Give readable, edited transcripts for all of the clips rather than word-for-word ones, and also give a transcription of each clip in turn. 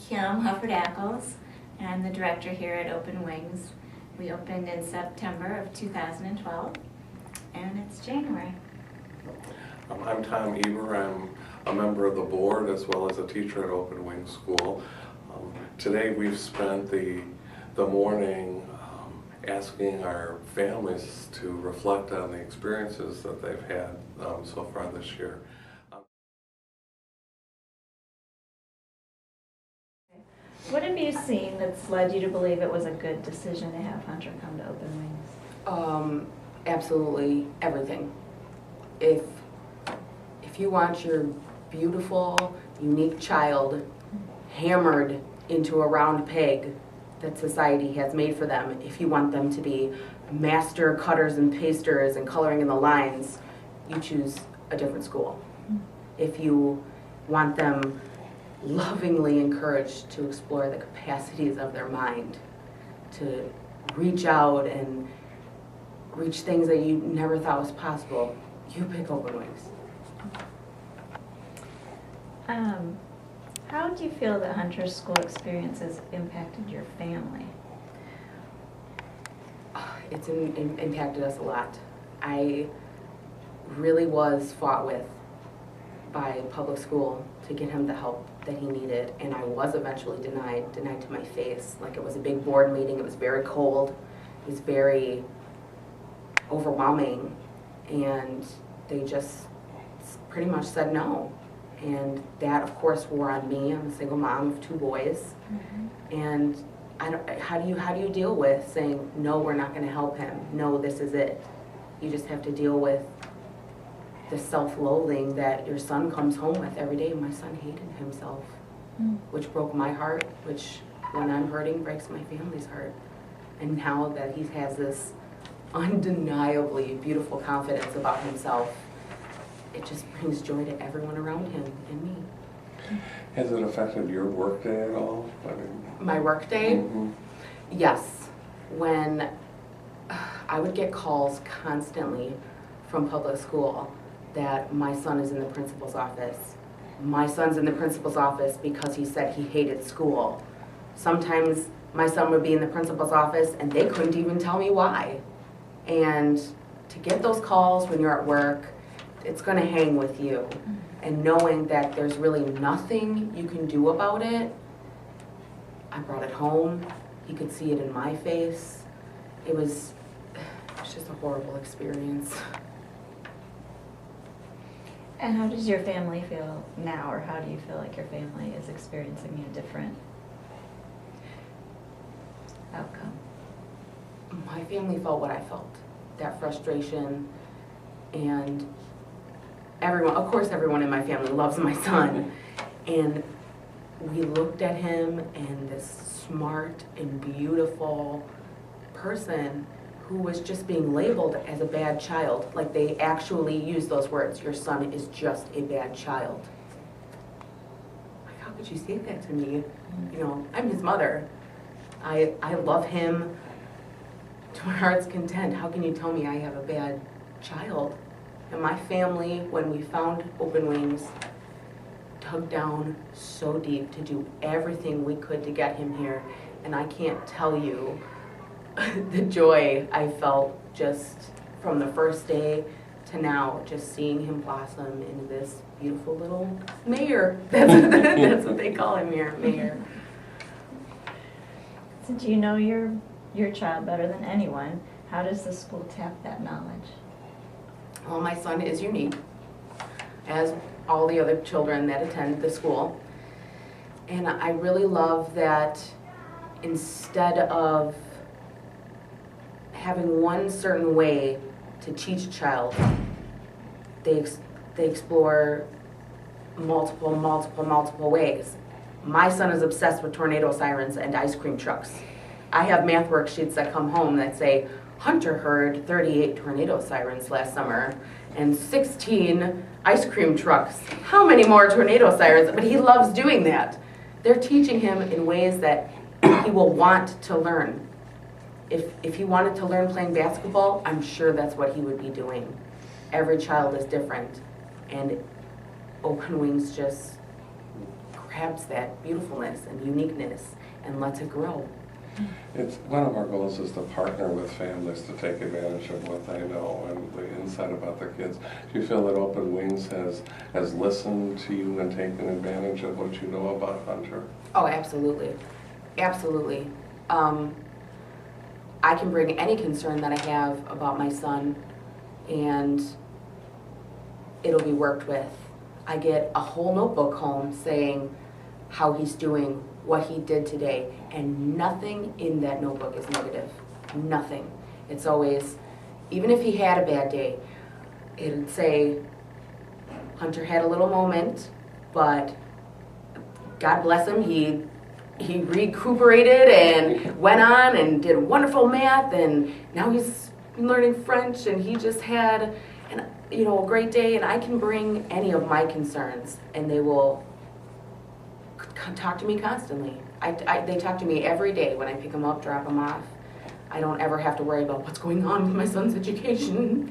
Kim Hufford-Ackles, and I'm the director here at Open Wings. We opened in September of 2012, and it's January. I'm Tom Eber. I'm a member of the board as well as a teacher at Open Wings School. Today we've spent the morning asking our families to reflect on the experiences that they've had so far this year. What have you seen that's led you to believe it was a good decision to have Hunter come to Open Wings? Absolutely everything. If you want your beautiful, unique child hammered into a round peg that society has made for them, if you want them to be master cutters and pasters and coloring in the lines, you choose a different school. If you want them lovingly encouraged to explore the capacities of their mind, to reach out and reach things that you never thought was possible, you pick Open Wings. How do you feel that Hunter's school experience has impacted your family? It's impacted us a lot. I really was fought with by public school to get him the help that he needed, and I was eventually denied to my face. Like, it was a big board meeting, it was very cold, it was very overwhelming, and they just pretty much said no. And that, of course, wore on me. I'm a single mom of 2 boys. And how do you deal with saying, no, we're not going to help him, no, this is it? You just have to deal with the self-loathing that your son comes home with every day. My son hated himself, which broke my heart, which, when I'm hurting, breaks my family's heart. And now that he has this undeniably beautiful confidence about himself, it just brings joy to everyone around him and me. Has it affected your work day at all? My work day? Yes. When I would get calls constantly from public school that my son is in the principal's office. My son's in the principal's office because he said he hated school. Sometimes my son would be in the principal's office and they couldn't even tell me why. And to get those calls when you're at work, it's going to hang with you. And knowing that there's really nothing you can do about it, I brought it home. He could see it in my face. It was just a horrible experience. And how does your family feel now, or how do you feel like your family is experiencing a different outcome? My family felt what I felt, that frustration, and everyone, of course everyone in my family loves my son, and we looked at him and this smart and beautiful person who was just being labeled as a bad child. Like, they actually used those words, your son is just a bad child. Like, how could you say that to me? You know, I'm his mother. I love him to my heart's content. How can you tell me I have a bad child? And my family, when we found Open Wings, dug down so deep to do everything we could to get him here. And I can't tell you the joy I felt just from the first day to now, just seeing him blossom into this beautiful little mayor. That's what they call him here, mayor. Since you know your child better than anyone, how does the school tap that knowledge? Well, my son is unique, as all the other children that attend the school. And I really love that instead of having one certain way to teach a child, they explore multiple ways. My son is obsessed with tornado sirens and ice cream trucks. I have math worksheets that come home that say, Hunter heard 38 tornado sirens last summer and 16 ice cream trucks. How many more tornado sirens? But he loves doing that. They're teaching him in ways that he will want to learn. If he wanted to learn playing basketball, I'm sure that's what he would be doing. Every child is different, and Open Wings just grabs that beautifulness and uniqueness and lets it grow. It's, one of our goals is to partner with families to take advantage of what they know and the insight about the kids. Do you feel that Open Wings has listened to you and taken advantage of what you know about Hunter? Oh, absolutely. Absolutely. I can bring any concern that I have about my son and it'll be worked with. I get a whole notebook home saying how he's doing, what he did today, and nothing in that notebook is negative. Nothing. It's always, even if he had a bad day, it'd say, Hunter had a little moment, but God bless him, he recuperated and went on and did wonderful math, and now he's learning French, and he just had a great day. And I can bring any of my concerns, and they will talk to me constantly. They talk to me every day when I pick them up, drop them off. I don't ever have to worry about what's going on with my son's education.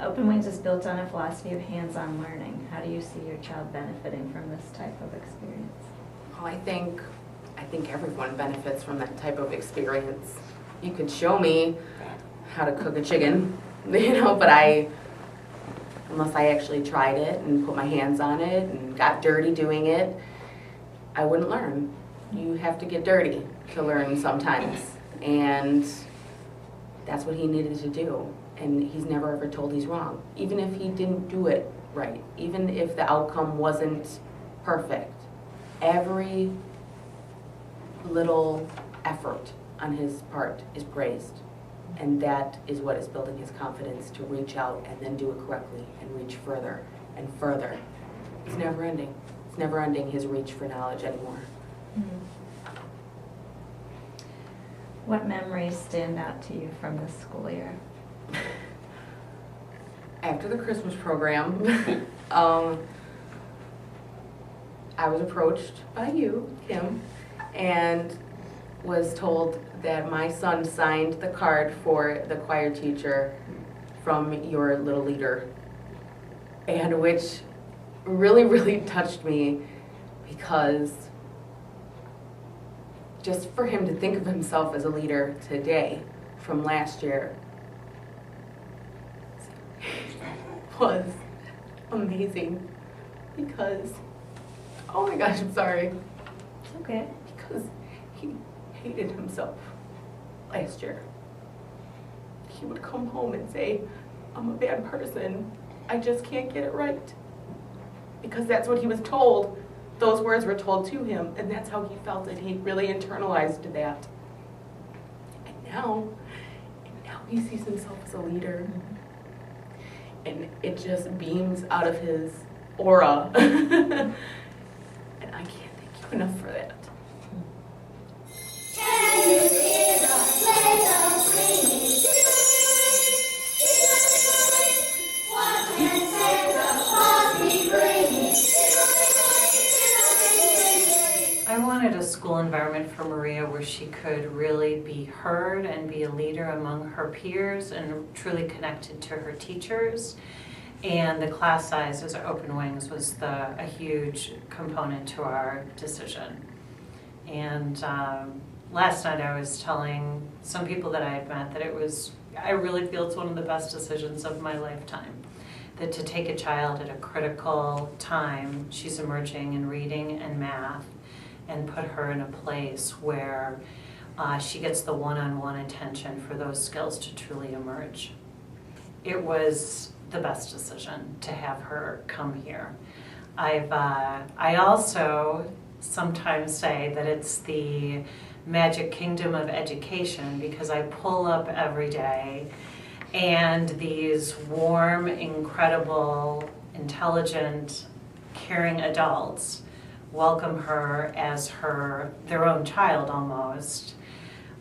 Open Wings is built on a philosophy of hands-on learning. How do you see your child benefiting from this type of experience? Well, I think everyone benefits from that type of experience. You could show me how to cook a chicken, but unless I actually tried it and put my hands on it and got dirty doing it, I wouldn't learn. You have to get dirty to learn sometimes. And that's what he needed to do. And he's never ever told he's wrong. Even if he didn't do it right, even if the outcome wasn't perfect, every little effort on his part is praised. And that is what is building his confidence to reach out and then do it correctly and reach further and further. It's never ending. It's never ending, his reach for knowledge anymore. Mm-hmm. What memories stand out to you from this school year? After the Christmas program, I was approached by you, Kim, and was told that my son signed the card for the choir teacher from your little leader, and which really, really touched me, because just for him to think of himself as a leader today from last year was amazing. Because, oh my gosh, I'm sorry. It's okay. Because he hated himself last year. He would come home and say, I'm a bad person. I just can't get it right. Because that's what he was told. Those words were told to him, and that's how he felt it. He really internalized that. And now he sees himself as a leader. And it just beams out of his aura. And I can't thank you enough for that. I wanted a school environment for Maria where she could really be heard and be a leader among her peers and truly connected to her teachers. And the class sizes at Open Wings was a huge component to our decision. And last night I was telling some people that I had met that I really feel it's one of the best decisions of my lifetime. That to take a child at a critical time, she's emerging in reading and math, and put her in a place where she gets the one-on-one attention for those skills to truly emerge. It was the best decision to have her come here. I also sometimes say that it's the magic kingdom of education, because I pull up every day and these warm, incredible, intelligent, caring adults welcome her as their own child almost.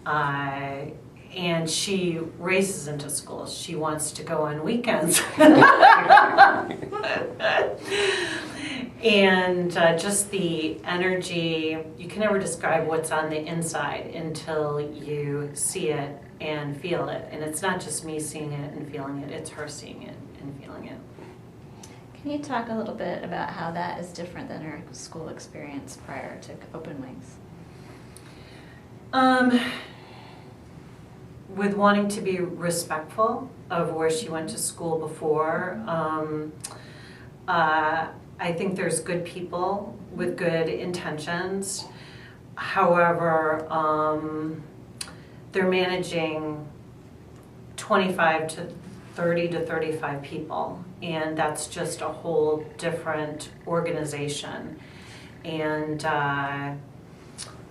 And she races into school. She wants to go on weekends. And just the energy, you can never describe what's on the inside until you see it and feel it. And it's not just me seeing it and feeling it, it's her seeing it and feeling it. Can you talk a little bit about how that is different than her school experience prior to Open Wings? With wanting to be respectful of where she went to school before, I think there's good people with good intentions. However, they're managing 25 to 30 to 35 people, and that's just a whole different organization. And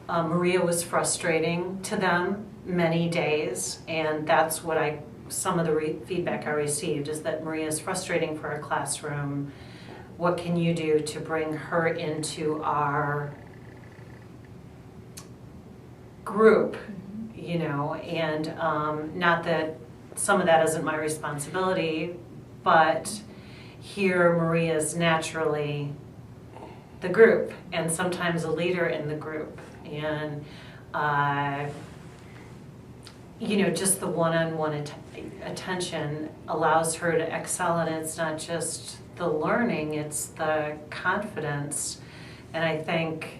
Maria was frustrating to them many days, and that's what some of the feedback I received is that Maria is frustrating for our classroom. What can you do to bring her into our group, you know, and not that some of that isn't my responsibility, but here Maria is naturally the group and sometimes a leader in the group. And, you know, just the one-on-one attention allows her to excel, and it's not just the learning, it's the confidence. And I think,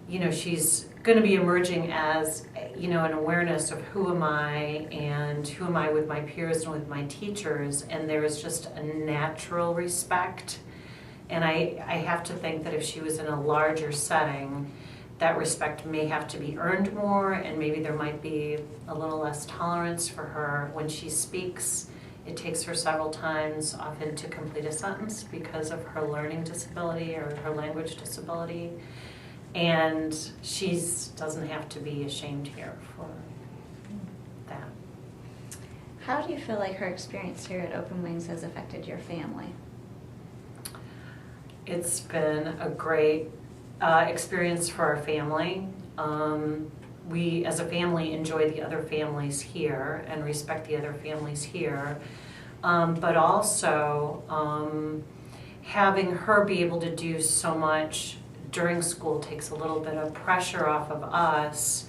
you know, she's going to be emerging as, you know, an awareness of who am I and who am I with my peers and with my teachers, and there is just a natural respect. And I have to think that if she was in a larger setting, that respect may have to be earned more, and maybe there might be a little less tolerance for her when she speaks. It takes her several times often to complete a sentence because of her learning disability or her language disability. And she doesn't have to be ashamed here for that. How do you feel like her experience here at Open Wings has affected your family? It's been a great experience for our family. We, as a family, enjoy the other families here and respect the other families here. But also, having her be able to do so much during school takes a little bit of pressure off of us.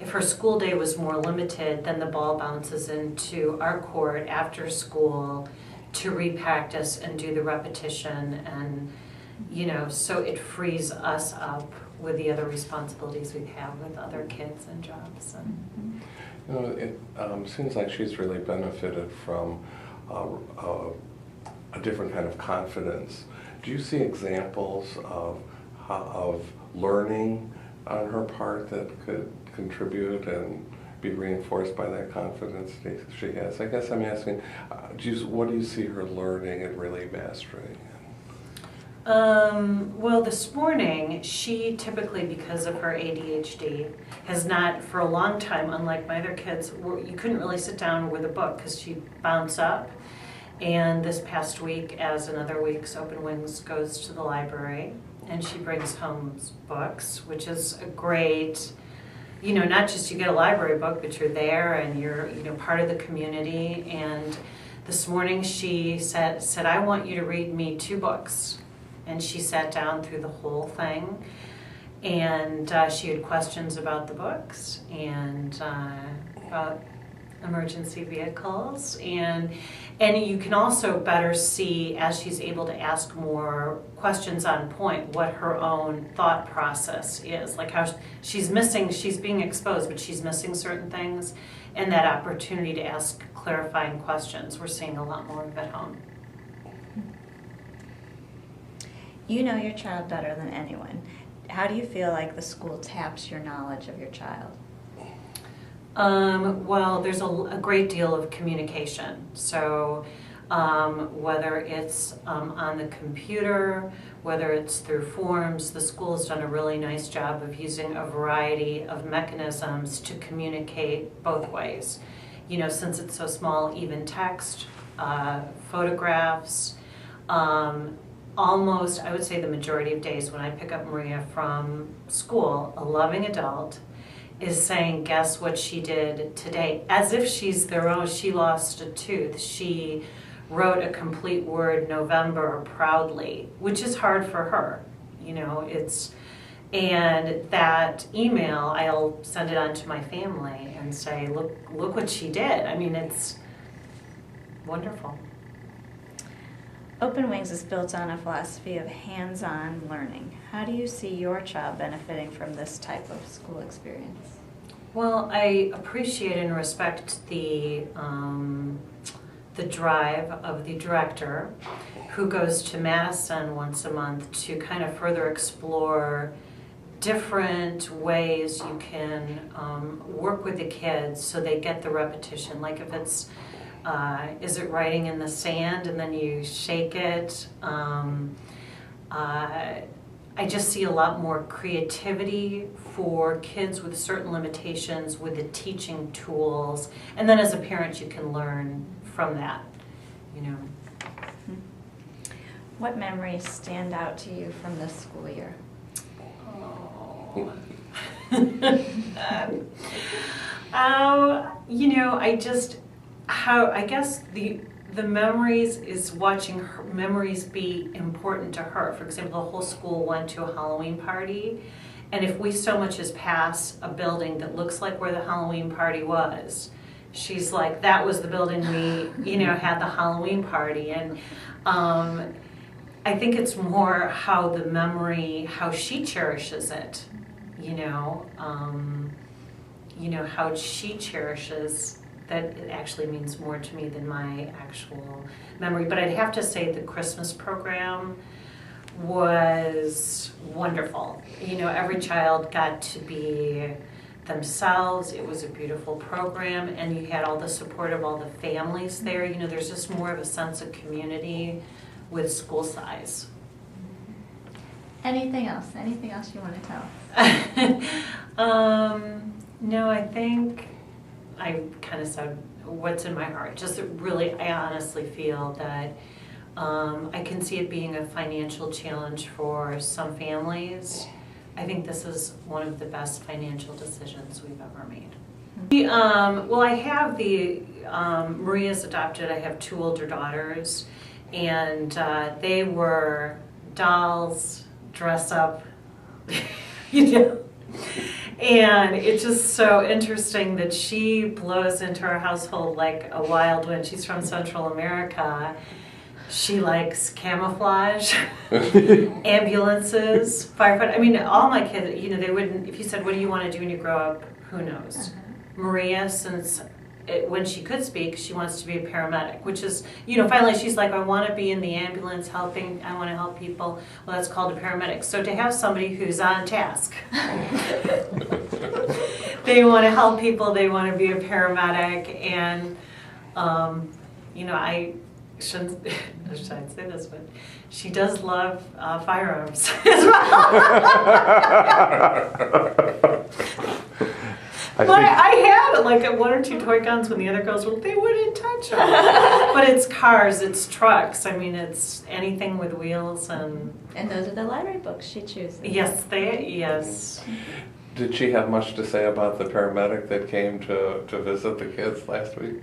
If her school day was more limited, then the ball bounces into our court after school to re-practice and do the repetition, and you know, so it frees us up with the other responsibilities we have with other kids and jobs. And You know, it seems like she's really benefited from a different kind of confidence. Do you see examples of learning on her part that could contribute and be reinforced by that confidence she has? I guess I'm asking, what do you see her learning and really mastering? Well, this morning, she typically, because of her ADHD, has not, for a long time, unlike my other kids, you couldn't really sit down with a book because she'd bounce up. And this past week, as in other weeks, Open Wings goes to the library, and she brings home books, which is a great, you know, not just you get a library book, but you're there and you're, you know, part of the community. And this morning she said, I want you to read me 2 books. And she sat down through the whole thing, and she had questions about the books and about emergency vehicles, and you can also better see as she's able to ask more questions on point what her own thought process is, like how she's being exposed, but she's missing certain things, and that opportunity to ask clarifying questions, we're seeing a lot more of at home. You know your child better than anyone. How do you feel like the school taps your knowledge of your child? Well, there's a great deal of communication. So whether it's on the computer, whether it's through forms, the school has done a really nice job of using a variety of mechanisms to communicate both ways. You know, since it's so small, even text, photographs, almost, I would say the majority of days when I pick up Maria from school, a loving adult is saying, guess what she did today? As if she's their own. She lost a tooth. She wrote a complete word, November, proudly, which is hard for her. You know, and that email, I'll send it on to my family and say, look what she did. I mean, it's wonderful. Open Wings is built on a philosophy of hands-on learning. How do you see your child benefiting from this type of school experience? Well, I appreciate and respect the drive of the director who goes to Madison once a month to kind of further explore different ways you can work with the kids so they get the repetition. Like if it's, is it writing in the sand and then you shake it? I just see a lot more creativity for kids with certain limitations with the teaching tools. And then as a parent, you can learn from that, you know. What memories stand out to you from this school year? You know, I guess the memories is watching her memories be important to her. For example, the whole school went to a Halloween party, and if we so much as pass a building that looks like where the Halloween party was, she's like, that was the building we, you know, had the Halloween party. And I think it's more how the memory, how she cherishes it, you know, how she cherishes that it actually means more to me than my actual memory. But I'd have to say the Christmas program was wonderful. You know, every child got to be themselves. It was a beautiful program, and you had all the support of all the families there. You know, there's just more of a sense of community with school size. Anything else? Anything else you want to tell? No, I think I kind of said what's in my heart. Just really, I honestly feel that I can see it being a financial challenge for some families. I think this is one of the best financial decisions we've ever made. Well, I have Maria's adopted. I have 2 older daughters, and they were dolls, dress up, you know. And it's just so interesting that she blows into our household like a wild wind. She's from Central America. She likes camouflage, ambulances, firefighter. I mean, all my kids, you know, they wouldn't, if you said, what do you want to do when you grow up? Who knows? Maria, when she could speak, she wants to be a paramedic, which is, you know, finally she's like, I want to be in the ambulance helping, I want to help people. Well, that's called a paramedic. So to have somebody who's on task, they want to help people, they want to be a paramedic, and, you know, I shouldn't say this, but she does love firearms as well. I had like 1 or 2 toy guns when the other girls were, they wouldn't touch them. But it's cars, it's trucks. I mean, it's anything with wheels and. And those are the library books she chooses. Yes, yes. Did she have much to say about the paramedic that came to visit the kids last week?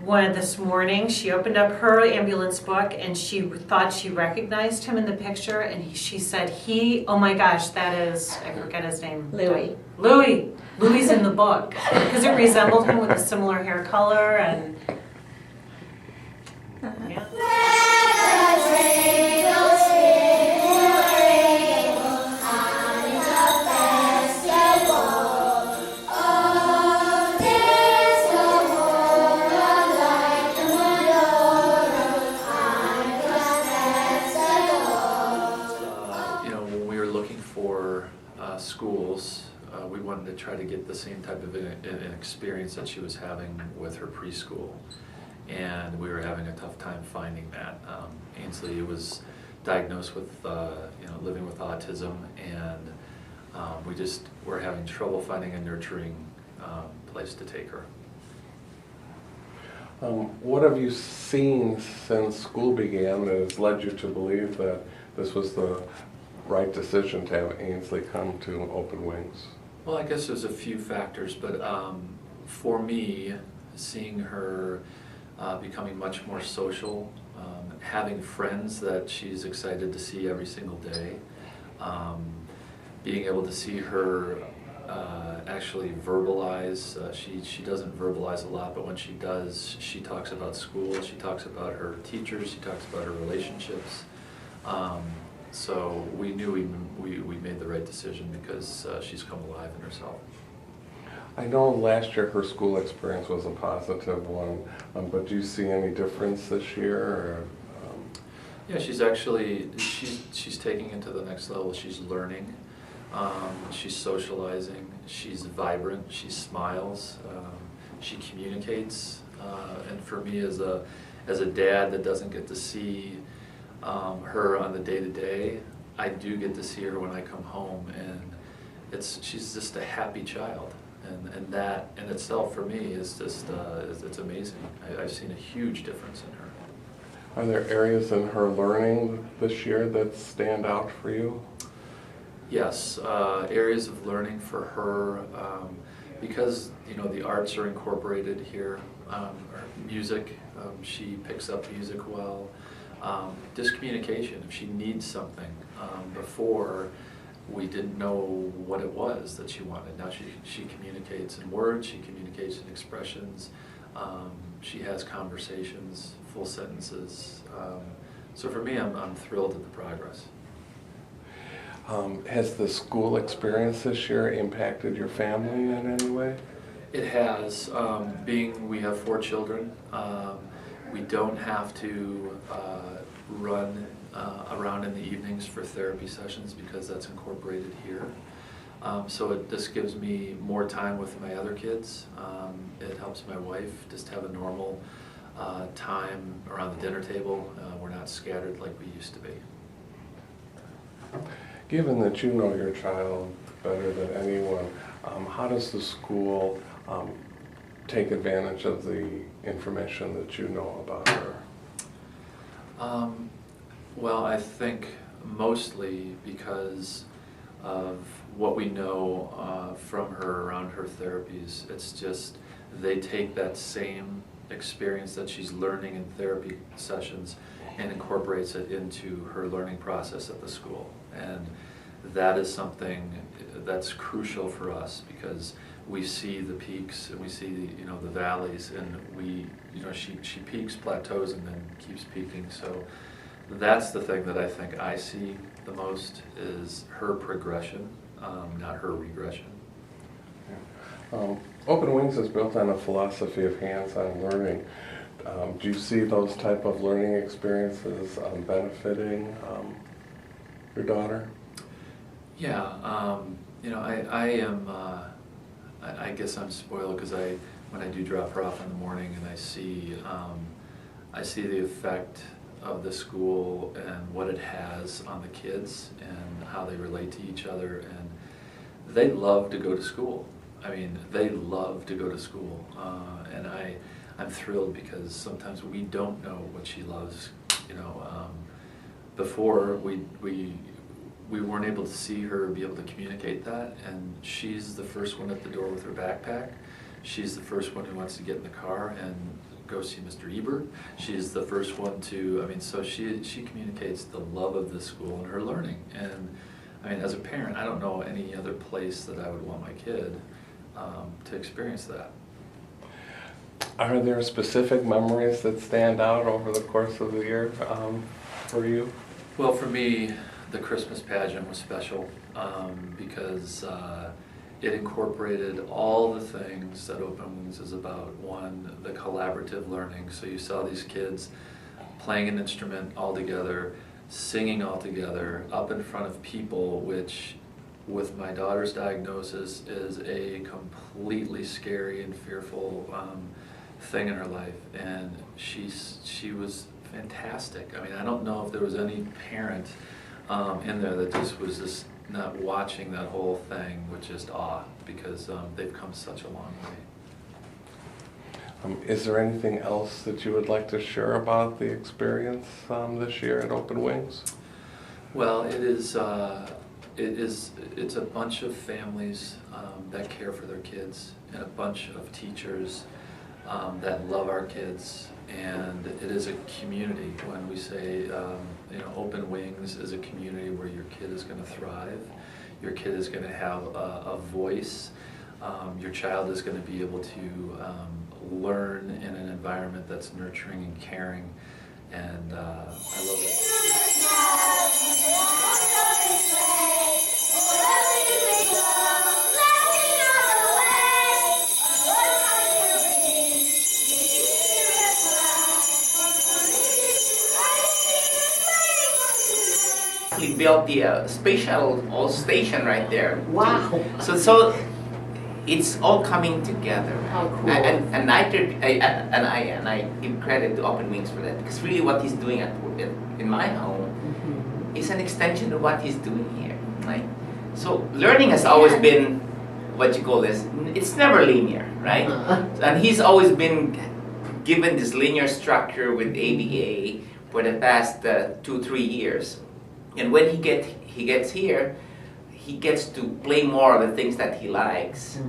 This morning, she opened up her ambulance book and she thought she recognized him in the picture, and she said, oh my gosh, that is, I forget his name. Louis. Louis in the book, because it resembled him with a similar hair color, and yeah. Schools, we wanted to try to get the same type of an experience that she was having with her preschool, and we were having a tough time finding that. Ainsley was diagnosed with living with autism, and we just were having trouble finding a nurturing place to take her. What have you seen since school began that has led you to believe that this was the right decision to have Ainsley come to Open Wings? Well, I guess there's a few factors, but for me, seeing her becoming much more social, having friends that she's excited to see every single day, being able to see her actually verbalize. She doesn't verbalize a lot, but when she does, she talks about school, she talks about her teachers, she talks about her relationships. So we knew we made the right decision because she's come alive in herself. I know last year her school experience was a positive one, but do you see any difference this year? Or, Yeah, she's taking it to the next level. She's learning, she's socializing, she's vibrant, she smiles, she communicates. And for me as a dad that doesn't get to see her on the day-to-day, I do get to see her when I come home, and she's just a happy child. And that in itself for me is just, it's amazing. I've seen a huge difference in her. are there areas in her learning this year that stand out for you? Yes, areas of learning for her, because the arts are incorporated here, or music, she picks up music well. Just communication, if she needs something. Before, we didn't know what it was that she wanted. Now she communicates in words, she communicates in expressions, she has conversations, full sentences. So for me, I'm thrilled at the progress. Has the school experience this year impacted your family in any way? It has. We have 4 children, we don't have to run around in the evenings for therapy sessions because that's incorporated here. So this gives me more time with my other kids. It helps my wife just have a normal time around the dinner table. We're not scattered like we used to be. Given that you know your child better than anyone, how does the school take advantage of the information that you know about her? Well, I think mostly because of what we know from her around her therapies. It's just they take that same experience that she's learning in therapy sessions and incorporates it into her learning process at the school. And that is something that's crucial for us because we see the peaks and we see the valleys, and she peaks, plateaus, and then keeps peaking. So that's the thing that I think I see the most is her progression, not her regression. Open Wings is built on a philosophy of hands-on learning. Do you see those type of learning experiences benefiting your daughter? Yeah, I guess I'm spoiled because when I do drop her off in the morning and I see the effect of the school and what it has on the kids and how they relate to each other, and they love to go to school. I mean, they love to go to school, and I'm thrilled because sometimes we don't know what she loves. Before we weren't able to see her be able to communicate that, and she's the first one at the door with her backpack. She's the first one who wants to get in the car and go see Mr. Ebert. She's the first one so she communicates the love of the school and her learning. And as a parent, I don't know any other place that I would want my kid to experience that. Are there specific memories that stand out over the course of the year for you? Well, for me, the Christmas pageant was special because it incorporated all the things that Open Wings is about. One, the collaborative learning. So you saw these kids playing an instrument all together, singing all together, up in front of people, which with my daughter's diagnosis is a completely scary and fearful thing in her life. And she was fantastic. I don't know if there was any parent in there that just was just not watching that whole thing with just awe, because they've come such a long way. Is there anything else that you would like to share about the experience this year at Open Wings? Well, it's a bunch of families that care for their kids, and a bunch of teachers that love our kids, And it is a community. When we say, Open Wings is a community where your kid is going to thrive, your kid is going to have a voice, your child is going to be able to learn in an environment that's nurturing and caring, and I love it. We built the space shuttle all station right there. Wow. So it's all coming together. How cool. And I give credit to Open Wings for that, because really what he's doing in my home is an extension of what he's doing here. Right? So learning has always been what you call this. It's never linear, right? And he's always been given this linear structure with ABA for the past 2-3 years. And when he gets here, he gets to play more of the things that he likes.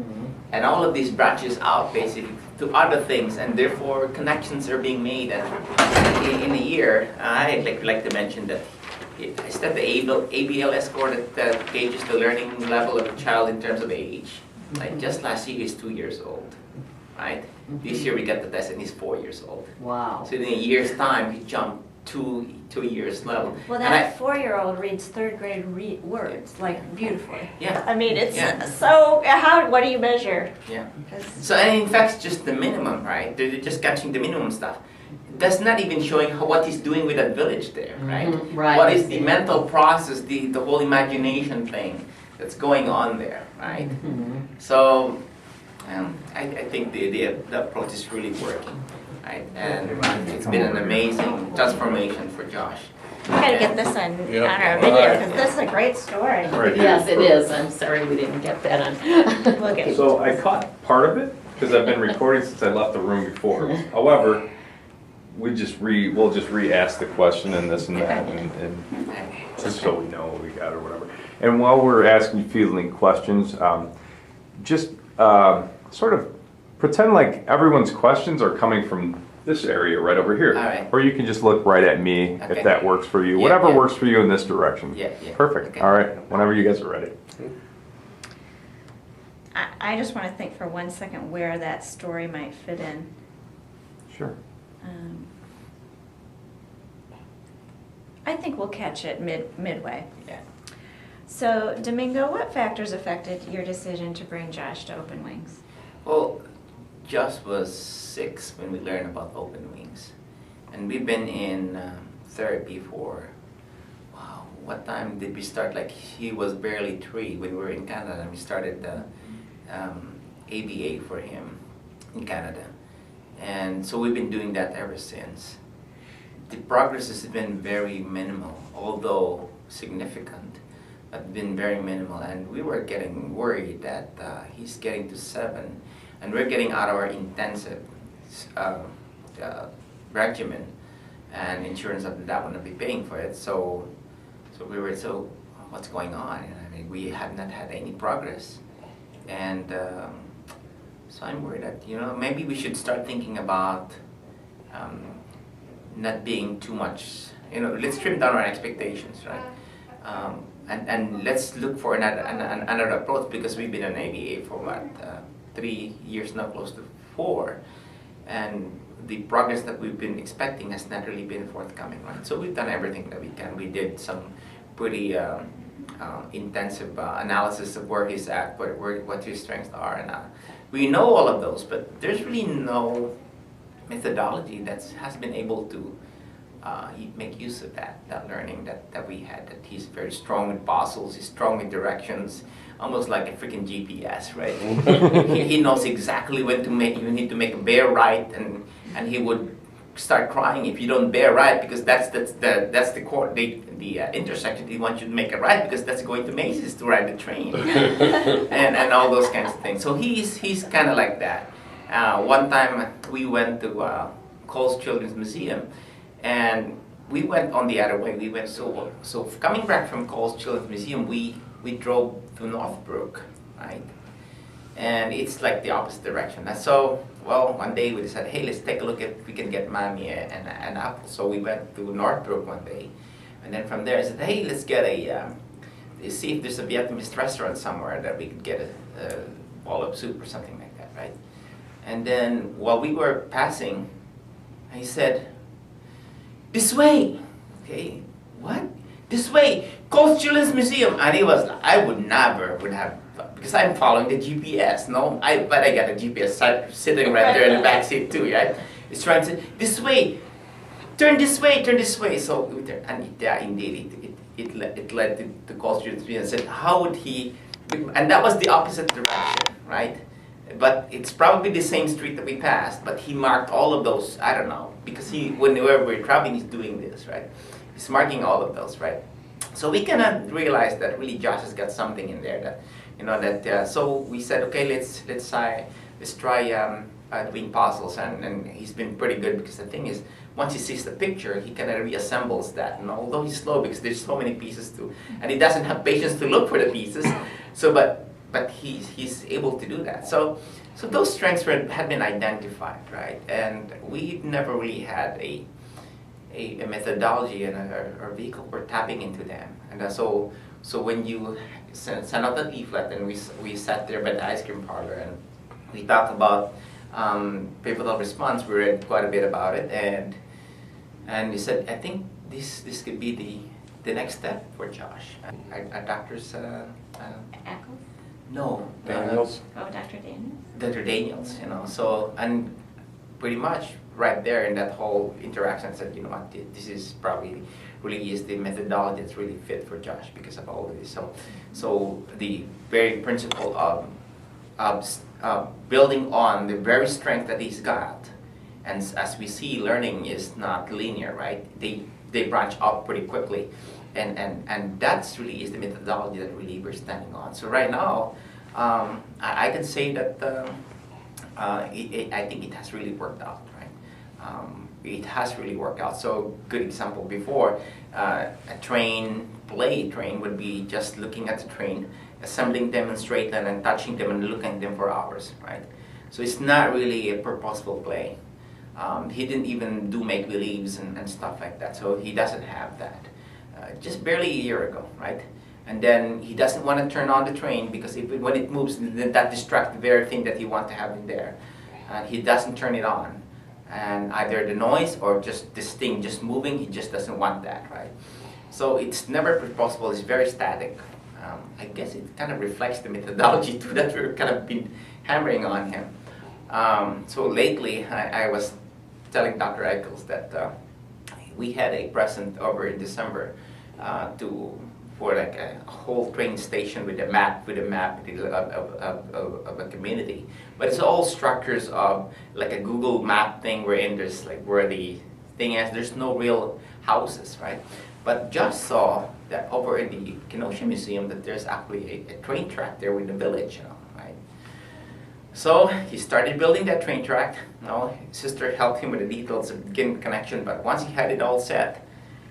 And all of these branches out basically to other things, and therefore connections are being made. And in a year, I'd like to mention that is that the ABLS score that gauges the learning level of a child in terms of age. Like just last year, he's 2 years old, right? This year we got the test and he's 4 years old. Wow. So in a year's time, he jumped 2 years level. Well, And that 4-year-old reads third grade words, like, beautifully. Yeah. I mean, it's Yeah. so, what do you measure? Yeah. 'Cause- So and in fact, it's just the minimum, right? They're just catching the minimum stuff. That's not even showing what he's doing with that village there, right? Right. What is the mental process, the whole imagination thing that's going on there, right? So I think the approach is really working, right? And it's been an amazing transformation for Josh. We gotta get this on Yep. our video, because this is a great story. Right. Yes, it is. I'm sorry we didn't get that on. Look at, So I caught part of it because I've been recording since I left the room before. However, we'll just re-ask the question and this and that, and just so we know what we got or whatever. And while we're asking fielding questions, just sort of pretend like everyone's questions are coming from this area right over here. All right. Or you can just look right at me Okay. if that works for you. Yeah, Whatever yeah. works for you in this direction. Yeah, yeah. Perfect. Okay. All right. Whenever you guys are ready. I just want to think for 1 second where that story might fit in. Sure. I think we'll catch it midway. Yeah. So, Domingo, what factors affected your decision to bring Josh to Open Wings? Well, Josh was 6 when we learned about Open Wings. And we've been in therapy for, wow, what time did we start? Like, he was barely 3 when we were in Canada, and we started the ABA for him in Canada. And so we've been doing that ever since. The progress has been very minimal, although significant, but been very minimal. And we were getting worried that he's getting to 7, and we're getting out of our intensive regimen, and insurance of that one will be paying for it. So we were what's going on? And I mean, we have not had any progress, and so I'm worried that maybe we should start thinking about not being too much. Let's trim down our expectations, right? And let's look for another approach, because we've been on ABA for what 3 years now, close to 4, and the progress that we've been expecting has not really been forthcoming, right? So we've done everything that we can. We did some pretty intensive analysis of where he's at, what his strengths are, and we know all of those, but there's really no methodology that has been able to make use of that learning that we had. That he's very strong with puzzles, he's strong with directions, almost like a freaking GPS, right? he knows exactly when you need to make a bear right, and he would start crying if you don't bear right, because that's the intersection he wants you to make it right, because that's going to Macy's to ride the train, and all those kinds of things. So he's kind of like that. One time we went to Cole's Children's Museum, and we went on the other way. We went so coming back from Cole's Children's Museum, we drove to Northbrook, right? and it's like the opposite direction. And so, well, one day we decided, hey, let's take a look if we can get Mommy an apple. So we went to Northbrook one day, and then from there I said, hey, let's get see if there's a Vietnamese restaurant somewhere that we could get a bowl of soup or something like that, right? And then while we were passing, he said, this way. Okay, what? This way, Coast Children's Museum. And he was, I would have, because I'm following the GPS, no? But I got a GPS sitting right there in the back seat too, right? It's trying to say, this way, turn this way, turn this way. So, and yeah, indeed, it led to Coast Children's Museum. And said, how would he, and that was the opposite direction, right? But it's probably the same street that we passed, but he marked all of those, I don't know, because whenever we're traveling, he's doing this, right? He's marking all of those, right? So we kind of realized that really Josh has got something in there that, so we said, okay, let's try doing puzzles, and he's been pretty good, because the thing is, once he sees the picture, he kind of reassembles that, and although he's slow because there's so many pieces too, and he doesn't have patience to look for the pieces, so but he's able to do that. So those strengths had been identified, right? And we never really had a methodology and a vehicle for tapping into them. And so when you send out the leaflet, and we sat there by the ice cream parlor, and we talked about pivotal response. We read quite a bit about it, and we said, I think this could be the next step for Josh. Our doctors. Eccles? No. Daniels? Oh, Dr. Daniels? Dr. Daniels, so, and pretty much right there in that whole interaction, I said, you know what, this is probably really is the methodology that's really fit for Josh because of all of this. So the very principle of building on the very strength that he's got, and as we see, learning is not linear, right? They branch up pretty quickly. And that's really is the methodology that really we're standing on. So right now, I can say that I think it has really worked out, right? It has really worked out. So good example before, a train would be just looking at the train, assembling them and straight them and touching them and looking at them for hours, right? So it's not really a purposeful play. He didn't even do make-believes and stuff like that. So he doesn't have that. Just barely a year ago, right? And then he doesn't want to turn on the train because when it moves, then that distracts the very thing that he wants to have in there. And he doesn't turn it on. And either the noise or just this thing just moving, he just doesn't want that, right? So it's never possible, it's very static. I guess it kind of reflects the methodology too that we've kind of been hammering on him. So lately, I was telling Dr. Eccles that we had a present over in December for like a whole train station with a map of a community. But it's all structures of like a Google map thing wherein there's like where the thing is, there's no real houses, right? But just saw that over in the Kenosha Museum that there's actually a train track there with the village, right? So he started building that train track. His sister helped him with the details of getting connection, but once he had it all set,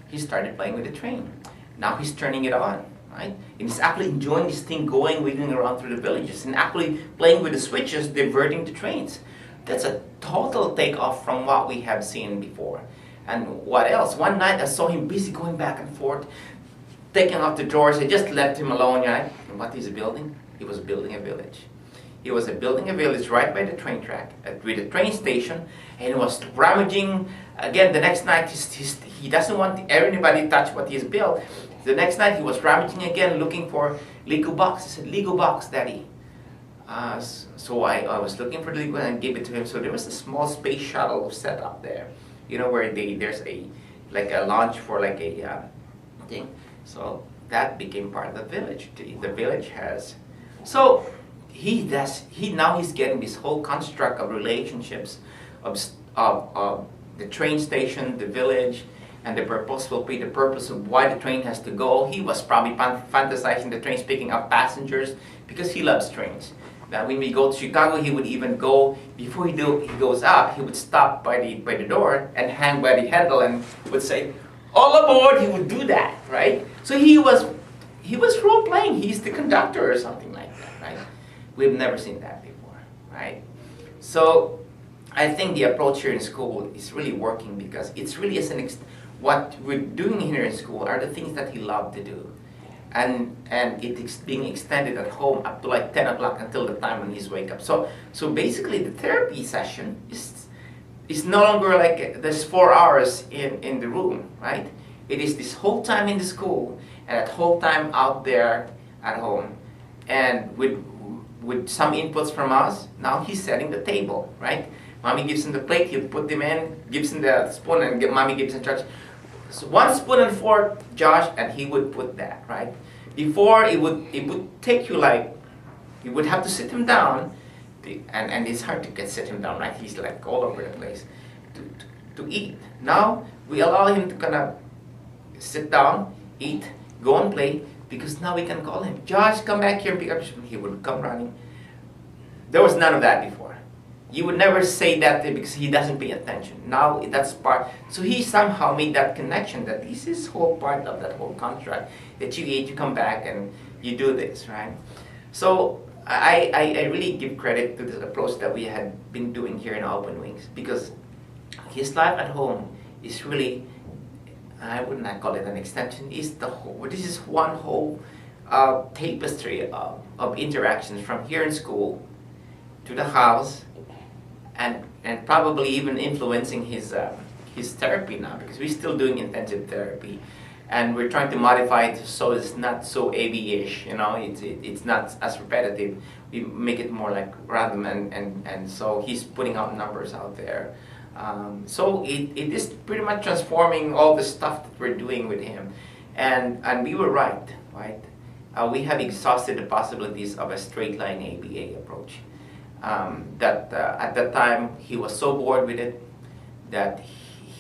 he started playing with the train. Now he's turning it on, right? And he's actually enjoying this thing going, wiggling around through the villages, and actually playing with the switches, diverting the trains. That's a total takeoff from what we have seen before. And what else? One night I saw him busy going back and forth, taking out the drawers. I just left him alone, right? And what is he building? He was building a village. He was building a village right by the train track, with a train station, and he was rummaging. Again, the next night, he doesn't want anybody to touch what he's built. The next night, he was rummaging again, looking for Lego box. He said, Lego box, Daddy. So I was looking for the Lego and gave it to him. So there was a small space shuttle set up there, where there's a launch for like a thing. So that became part of the village. The village has, so now he's getting this whole construct of relationships of the train station, the village, and the purpose will be the purpose of why the train has to go. He was probably fantasizing the trains picking up passengers because he loves trains. Now when we go to Chicago, he would even go, before he goes out, he would stop by the door and hang by the handle and would say, all aboard. He would do that, right? So he was role-playing. He's the conductor or something like that, right? We've never seen that before, right? So I think the approach here in school is really working because it's really what we're doing here in school are the things that he loved to do. And it's being extended at home up to like 10 o'clock until the time when he's wake up. So basically the therapy session is no longer like there's 4 hours in the room, right? It is this whole time in the school and that whole time out there at home. And with some inputs from us, now he's setting the table, right? Mommy gives him the plate, he'll put them in, gives him the spoon, and mommy gives him charge. So 1 spoon and fork, Josh, and he would put that, right? Before it would take you like, you would have to sit him down, and it's hard to sit him down, right? He's like all over the place to eat. Now we allow him to kind of sit down, eat, go and play, because now we can call him, Josh, come back here and pick up your spoon. He would come running. There was none of that before. You would never say that because he doesn't pay attention. Now that's part. So he somehow made that connection that this is whole part of that whole contract that you eat, you come back and you do this, right? So I really give credit to this approach that we had been doing here in Open Wings because his life at home is really, I would not call it an extension. Is the whole. This is one whole tapestry of interactions from here in school to the house. And probably even influencing his therapy now because we're still doing intensive therapy, and we're trying to modify it so it's not so AV-ish, you know. It's not as repetitive. We make it more like random, and so he's putting out numbers out there. So it is pretty much transforming all the stuff that we're doing with him, and we were right. We have exhausted the possibilities of a straight line ABA approach. That at that time he was so bored with it that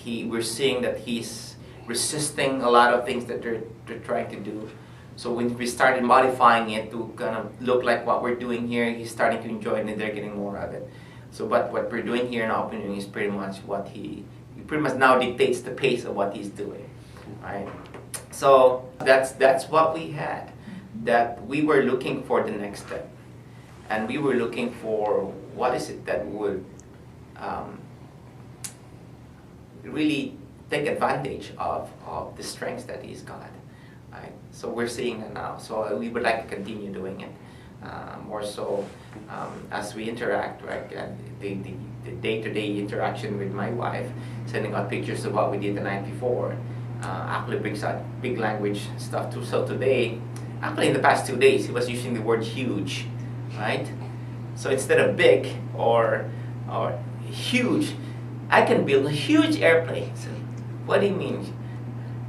we're seeing that he's resisting a lot of things that they're trying to do. So when we started modifying it to kind of look like what we're doing here, he's starting to enjoy it and they're getting more of it. So but what we're doing here in Open Wings is pretty much what he pretty much now dictates the pace of what he's doing, right? So that's what we had, that we were looking for the next step. And we were looking for what is it that would really take advantage of the strengths that he's got. Right? So we're seeing that now. So we would like to continue doing it more so as we interact, right? And the day-to-day interaction with my wife, sending out pictures of what we did the night before, actually brings out big language stuff too. So today, actually in the past 2 days, he was using the word huge. Right? So instead of big or huge, I can build a huge airplane. So what do you mean?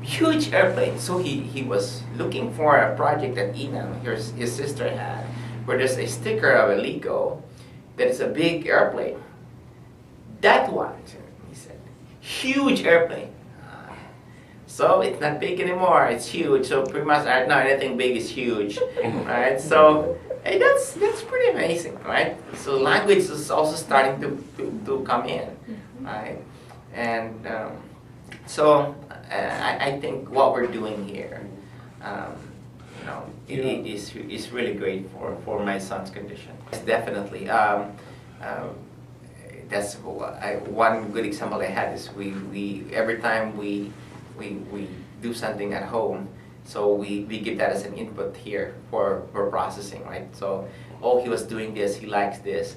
Huge airplane. So he was looking for a project that Ina, his sister, had, where there's a sticker of a Lego that is a big airplane. That one, he said, huge airplane. So it's not big anymore, it's huge. So pretty much right now anything big is huge, right? So hey, that's pretty amazing, right? So language is also starting to come in, right? And so I think what we're doing here, you know, it is really great for my son's condition. Definitely. That's one good example I had is we every time we do something at home, so we give that as an input here for processing, right? So, oh, he was doing this, he likes this.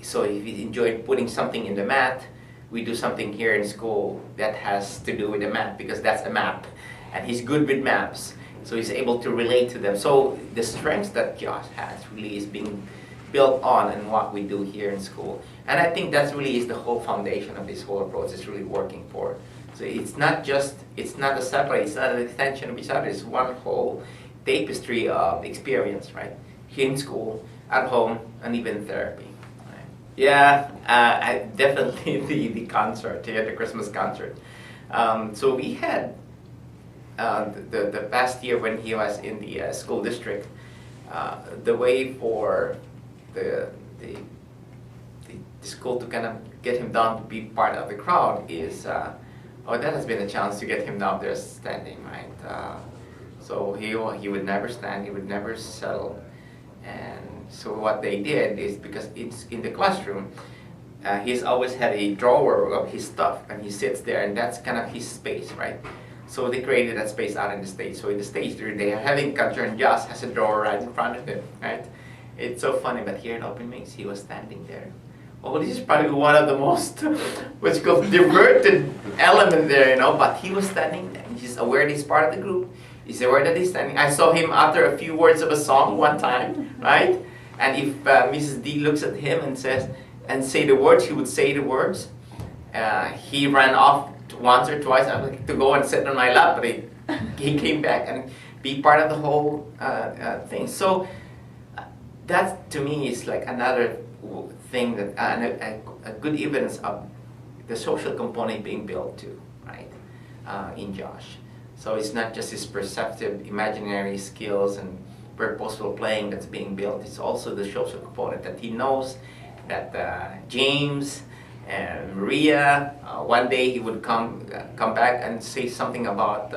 So if he enjoyed putting something in the mat, we do something here in school that has to do with the map because that's a map, and he's good with maps, so he's able to relate to them. So the strengths that Josh has really is being built on in what we do here in school, and I think that really is the whole foundation of this whole approach. Is really working for. So it's not a separate, it's not an extension of each other, it's one whole tapestry of experience, right? Here in school, at home, and even therapy. Right? Yeah, I definitely the concert, the Christmas concert. So we had the past year when he was in the school district, the way for the school to kind of get him down to be part of the crowd is that has been a challenge to get him down there standing, right? So he would never stand, he would never settle, And so what they did is, because it's in the classroom, he's always had a drawer of his stuff, and he sits there, and that's kind of his space, right? So they created that space out in the stage. So in the stage, they are having culture, and Josh has a drawer right in front of him, right? It's so funny, but here in Open Wings, he was standing there. Well, this is probably one of the most, what's called, diverted element there, you know, but he was standing there. He's aware that he's part of the group. He's aware that he's standing. I saw him utter a few words of a song one time, right? And if Mrs. D looks at him and says, and say the words, he would say the words. He ran off once or twice. I was like, to go and sit on my lap, but he came back and be part of the whole thing. So that to me is like another thing that a good evidence of the social component being built too, right? In Josh. So it's not just his perceptive, imaginary skills and purposeful playing that's being built. It's also the social component that he knows that James and Maria, one day he would come back and say something about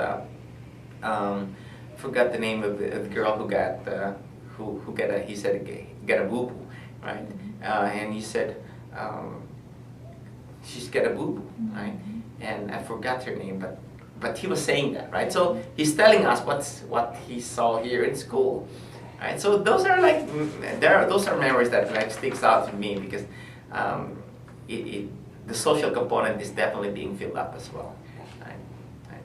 forgot the name of the girl who got he said get a boo boo, right? And he said she's got a boo boo, right? And I forgot her name, but he was saying that, right? So he's telling us what he saw here in school, right? So those are like those are memories that like sticks out to me, because the social component is definitely being filled up as well. Right?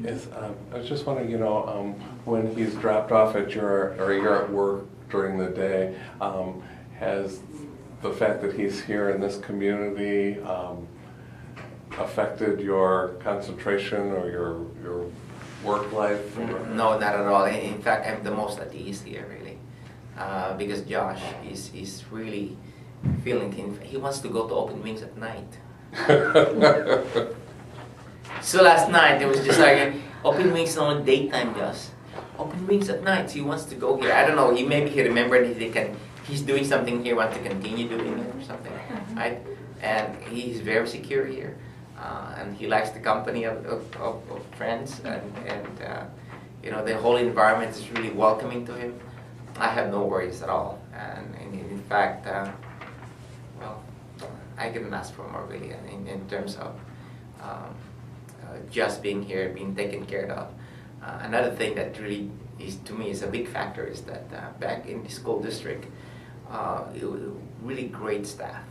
Yes, I was just wondering, when he's dropped off at you're at work during the day, has the fact that he's here in this community affected your concentration or your work life? No, not at all. In fact, I'm the most at ease here, really, because Josh is really feeling he wants to go to Open Wings at night. So last night it was just like Open Wings on daytime, Josh. Open Wings at night. So he wants to go here. I don't know. Maybe he remembered he's doing something here, wants to continue doing it or something, right? And he's very secure here, and he likes the company of friends, and the whole environment is really welcoming to him. I have no worries at all, and in fact, I couldn't ask for more really in terms of just being here, being taken care of. Another thing that really is, to me, is a big factor is that back in the school district, it was really great staff,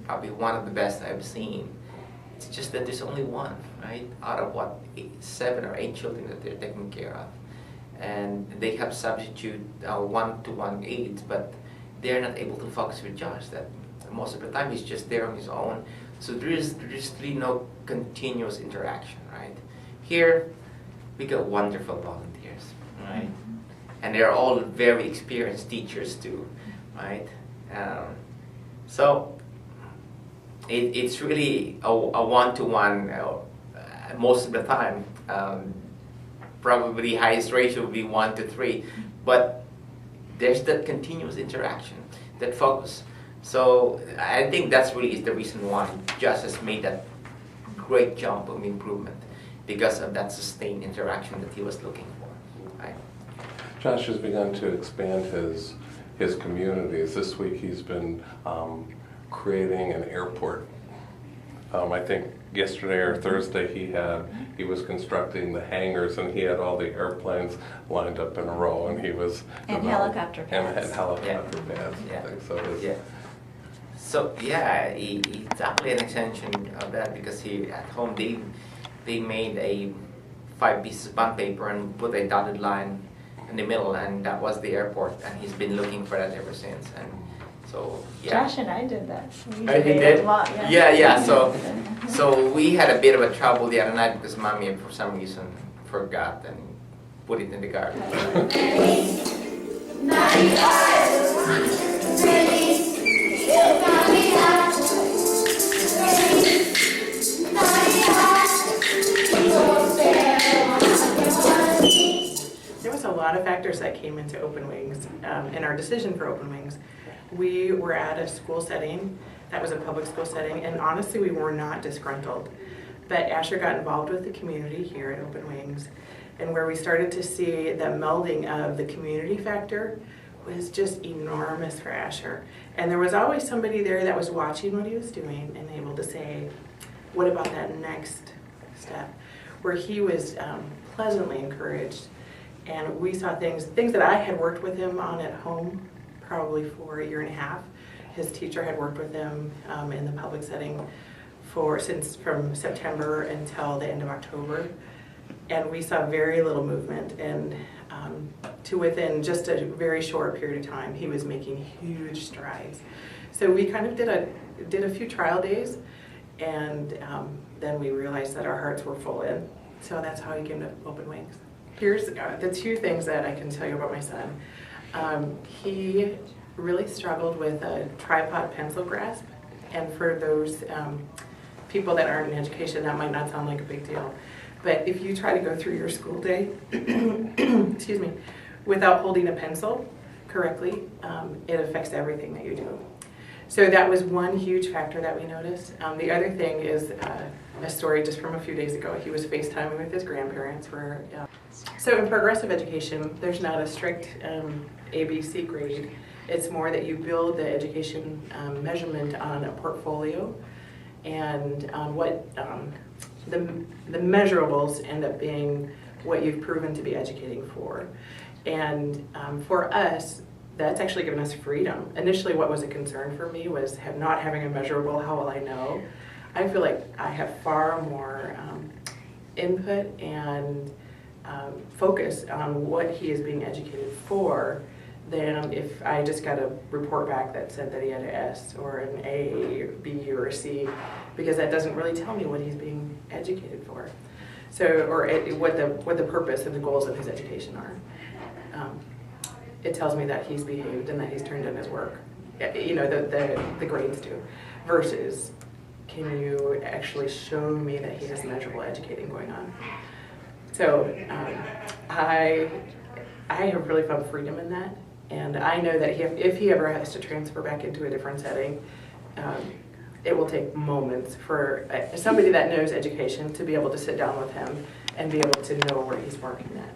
probably one of the best I've seen. It's just that there's only one, right, out of 7 or 8 children that they're taking care of, and they have substitute one-to-one aides, but they're not able to focus with Josh. That most of the time he's just there on his own. So there's really no continuous interaction, right? Here, we got wonderful volunteers, right? And they're all very experienced teachers too, right? So it's really a one-to-one most of the time. Probably highest ratio would be 1 to 3, but there's that continuous interaction, that focus. So I think that's really is the reason why Josh has made that great jump of improvement, because of that sustained interaction that he was looking for. Right? Josh has begun to expand his communities. This week he's been creating an airport. I think yesterday or Thursday he was constructing the hangars, and he had all the airplanes lined up in a row, and he was And helicopter pads. and helicopter pads. Yeah. I think so. Yeah. So yeah, it's actually an extension of that, because at home they made 5 pieces of bond paper and put a dotted line in the middle, and that was the airport, and he's been looking for that ever since. And so yeah. Josh and I did that. We Oh, you debated did? a lot, Yeah. So we had a bit of a trouble the other night because Mommy, for some reason, forgot and put it in the garbage. There was a lot of factors that came into Open Wings in our decision for Open Wings. We were at a school setting that was a public school setting, and honestly, we were not disgruntled. But Asher got involved with the community here at Open Wings, and where we started to see the melding of the community factor was just enormous for Asher. And there was always somebody there that was watching what he was doing and able to say, what about that next step? Where he was pleasantly encouraged. And we saw things that I had worked with him on at home probably for a year and a half. His teacher had worked with him in the public setting from September until the end of October. And we saw very little movement, and to within just a very short period of time, he was making huge strides. So we kind of did a few trial days, and then we realized that our hearts were full in. So that's how he came to Open Wings. Here's the two things that I can tell you about my son. He really struggled with a tripod pencil grasp, and for those people that aren't in education, that might not sound like a big deal. But if you try to go through your school day, excuse me, without holding a pencil correctly, it affects everything that you do. So that was one huge factor that we noticed. The other thing is a story just from a few days ago. He was FaceTiming with his grandparents. So in progressive education, there's not a strict ABC grade. It's more that you build the education measurement on a portfolio, and on what the measurables end up being what you've proven to be educating for. And for us, that's actually given us freedom. Initially, what was a concern for me was not having a measurable. How will I know? I feel like I have far more input and focus on what he is being educated for than if I just got a report back that said that he had an S or an A, B, or a C, because that doesn't really tell me what he's being educated for. So, or what the purpose and the goals of his education are. It tells me that he's behaved and that he's turned in his work. You know, the grades do. Versus, can you actually show me that he has measurable educating going on? So, I have really found freedom in that. And I know that if he ever has to transfer back into a different setting, it will take moments for somebody that knows education to be able to sit down with him and be able to know where he's working at.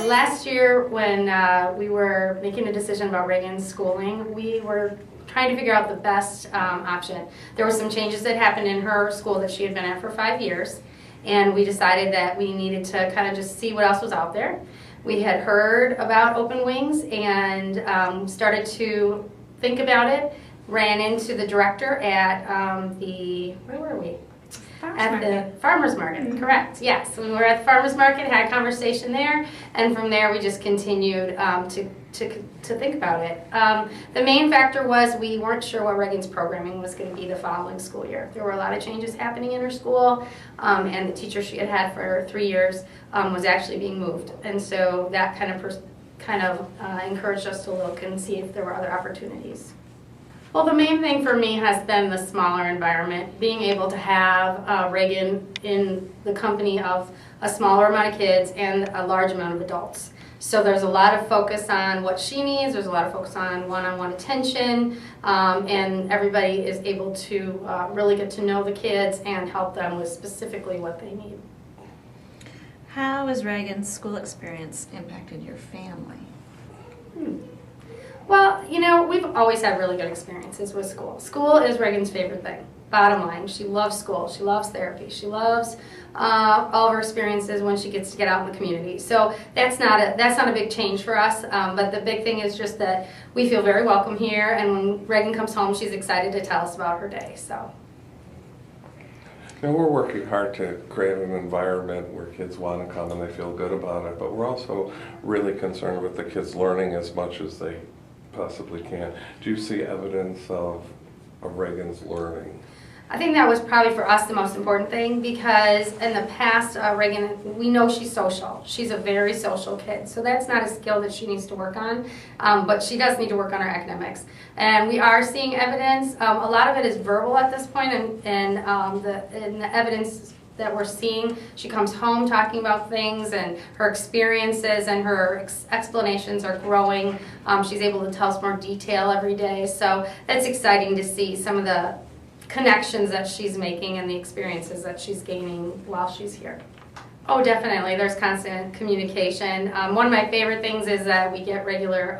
Last year, when we were making a decision about Reagan's schooling, we were trying to figure out the best option. There were some changes that happened in her school that she had been at for 5 years, and we decided that we needed to kind of just see what else was out there. We had heard about Open Wings and started to think about it, ran into the director at where were we? At the farmer's market, correct, yes. We were at the farmer's market, had a conversation there, and from there we just continued to think about it. The main factor was we weren't sure what Reagan's programming was going to be the following school year. There were a lot of changes happening in her school, and the teacher she had had for 3 years was actually being moved. And so that kind of encouraged us to look and see if there were other opportunities. Well, the main thing for me has been the smaller environment, being able to have Reagan in the company of a smaller amount of kids and a large amount of adults. So there's a lot of focus on what she needs, there's a lot of focus on one-on-one attention, and everybody is able to really get to know the kids and help them with specifically what they need. How has Reagan's school experience impacted your family? Well, you know, we've always had really good experiences with school. School is Reagan's favorite thing. Bottom line, she loves school. She loves therapy. She loves all of her experiences when she gets to get out in the community. So that's not a big change for us. But the big thing is just that we feel very welcome here. And when Reagan comes home, she's excited to tell us about her day. So. Now, we're working hard to create an environment where kids want to come and they feel good about it. But we're also really concerned with the kids learning as much as they possibly can. Do you see evidence of Reagan's learning? I think that was probably for us the most important thing, because in the past, Reagan, we know she's social. She's a very social kid, so that's not a skill that she needs to work on, but she does need to work on her academics. And we are seeing evidence. A lot of it is verbal at this point, and the evidence that we're seeing. She comes home talking about things, and her experiences and her explanations are growing. She's able to tell us more detail every day. So that's exciting to see some of the connections that she's making and the experiences that she's gaining while she's here. Oh, definitely. There's constant communication. One of my favorite things is that we get regular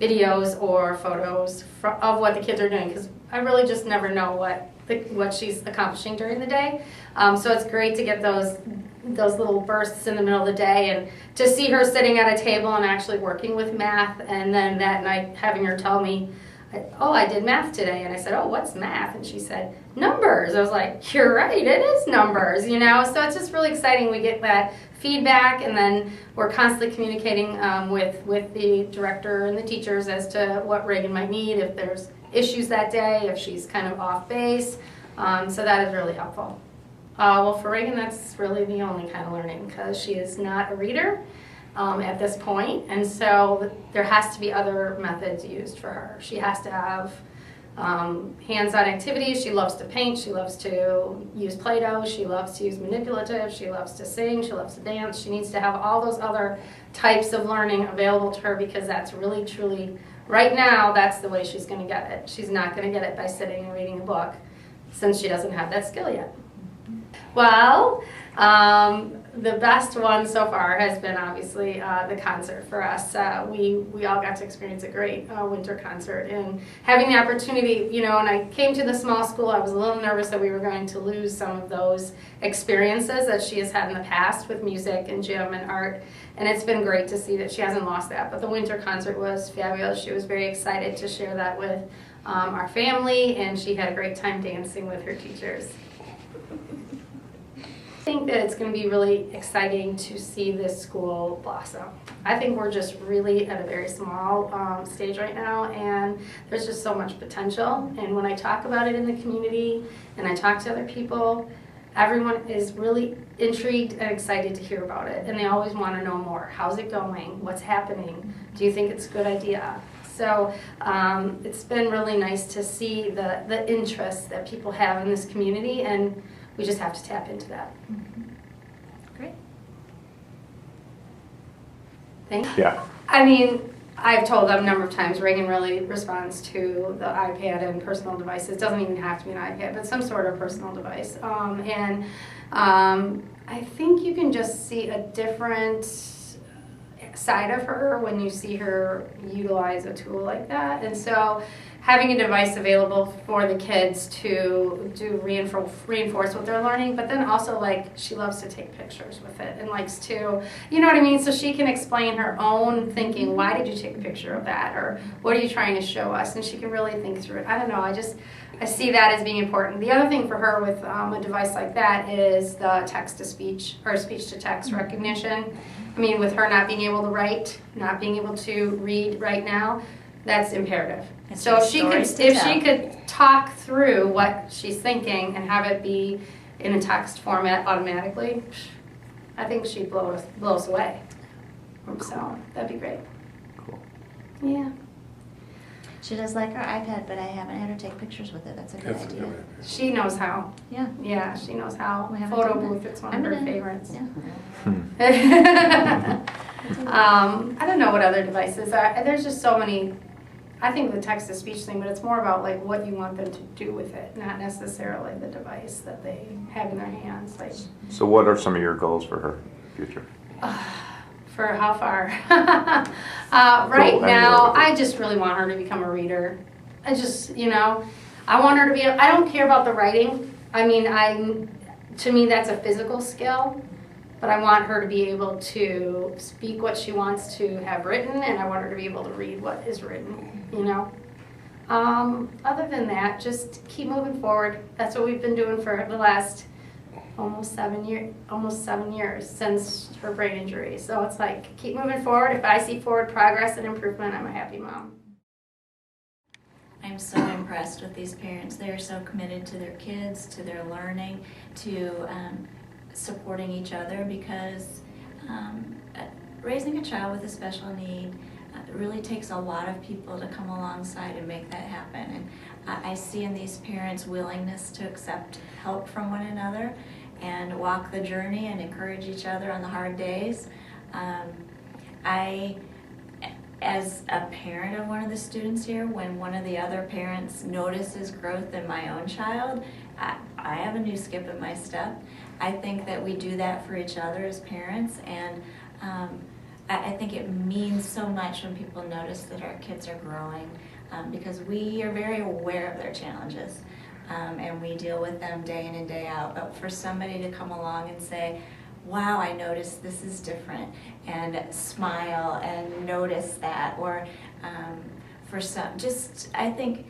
videos or photos of what the kids are doing, because I really just never know what she's accomplishing during the day. So it's great to get those little bursts in the middle of the day, and to see her sitting at a table and actually working with math, and then that night having her tell me, oh, I did math today. And I said, oh, what's math? And she said, numbers. I was like, you're right, it is numbers, you know? So it's just really exciting. We get that feedback, and then we're constantly communicating with the director and the teachers as to what Reagan might need, if there's issues that day, if she's kind of off base. So that is really helpful. Well, for Reagan, that's really the only kind of learning, because she is not a reader at this point, and so there has to be other methods used for her. She has to have hands-on activities. She loves to paint. She loves to use Play-Doh. She loves to use manipulative. She loves to sing. She loves to dance. She needs to have all those other types of learning available to her, because that's really, truly, right now, that's the way she's going to get it. She's not going to get it by sitting and reading a book, since she doesn't have that skill yet. Well, the best one so far has been obviously the concert for us. We all got to experience a great winter concert, and having the opportunity, you know, when I came to the small school, I was a little nervous that we were going to lose some of those experiences that she has had in the past with music and gym and art, and it's been great to see that she hasn't lost that. But the winter concert was fabulous. She was very excited to share that with our family, and she had a great time dancing with her teachers. I think that it's going to be really exciting to see this school blossom. I think we're just really at a very small stage right now, and there's just so much potential. And when I talk about it in the community and I talk to other people, everyone is really intrigued and excited to hear about it, and they always want to know more. How's it going? What's happening? Do you think it's a good idea? So it's been really nice to see the interest that people have in this community, and we just have to tap into that. Great. Thank you. Yeah. I mean, I've told them a number of times, Reagan really responds to the iPad and personal devices. It doesn't even have to be an iPad, but some sort of personal device. I think you can just see a different side of her when you see her utilize a tool like that. And so having a device available for the kids to reinforce what they're learning, but then also, like, she loves to take pictures with it and likes to, you know what I mean? So she can explain her own thinking. Why did you take a picture of that? Or what are you trying to show us? And she can really think through it. I don't know, I see that as being important. The other thing for her with a device like that is the text-to-speech or speech-to-text recognition. I mean, with her not being able to write, not being able to read right now, that's imperative. It's so if she could talk through what she's thinking and have it be in a text format automatically, I think she'd blow us away. So that'd be great. Cool. Yeah. She does like her iPad, but I haven't had her take pictures with it. That's a good That's a idea. good idea. She knows how. Yeah. Yeah, she knows how. We haven't Photo done that. booth, it's one I'm of her gonna- favorites. Yeah. I don't know what other devices are. There's just so many. I think the text-to-speech thing, but it's more about like what you want them to do with it, not necessarily the device that they have in their hands. Like, So what are some of your goals for her future? for how far? Right Go now, anywhere. I just really want her to become a reader. I just, you know, I want her to be. I don't care about the writing. I mean, to me, that's a physical skill. But I want her to be able to speak what she wants to have written, and I want her to be able to read what is written, you know. Other than that, just keep moving forward. That's what we've been doing for the last almost 7 years since her brain injury. So it's like, keep moving forward. If I see forward progress and improvement, I'm a happy mom. I'm so impressed with these parents. They are so committed to their kids, to their learning, to supporting each other, because raising a child with a special need really takes a lot of people to come alongside and make that happen. And I see in these parents willingness to accept help from one another, and walk the journey and encourage each other on the hard days. As a parent of one of the students here, when one of the other parents notices growth in my own child, I have a new skip in my step. I think that we do that for each other as parents, and I think it means so much when people notice that our kids are growing, because we are very aware of their challenges, and we deal with them day in and day out. But for somebody to come along and say, wow, I noticed this is different, and smile and notice that, or for some, just, I think,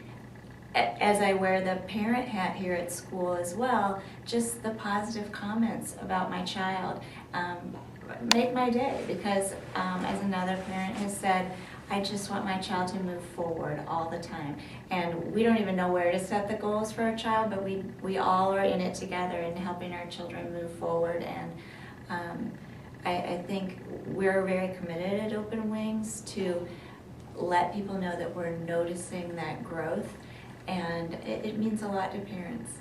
as I wear the parent hat here at school as well, just the positive comments about my child make my day, because as another parent has said, I just want my child to move forward all the time. And we don't even know where to set the goals for our child, but we all are in it together in helping our children move forward. And I think we're very committed at Open Wings to let people know that we're noticing that growth, and it means a lot to parents.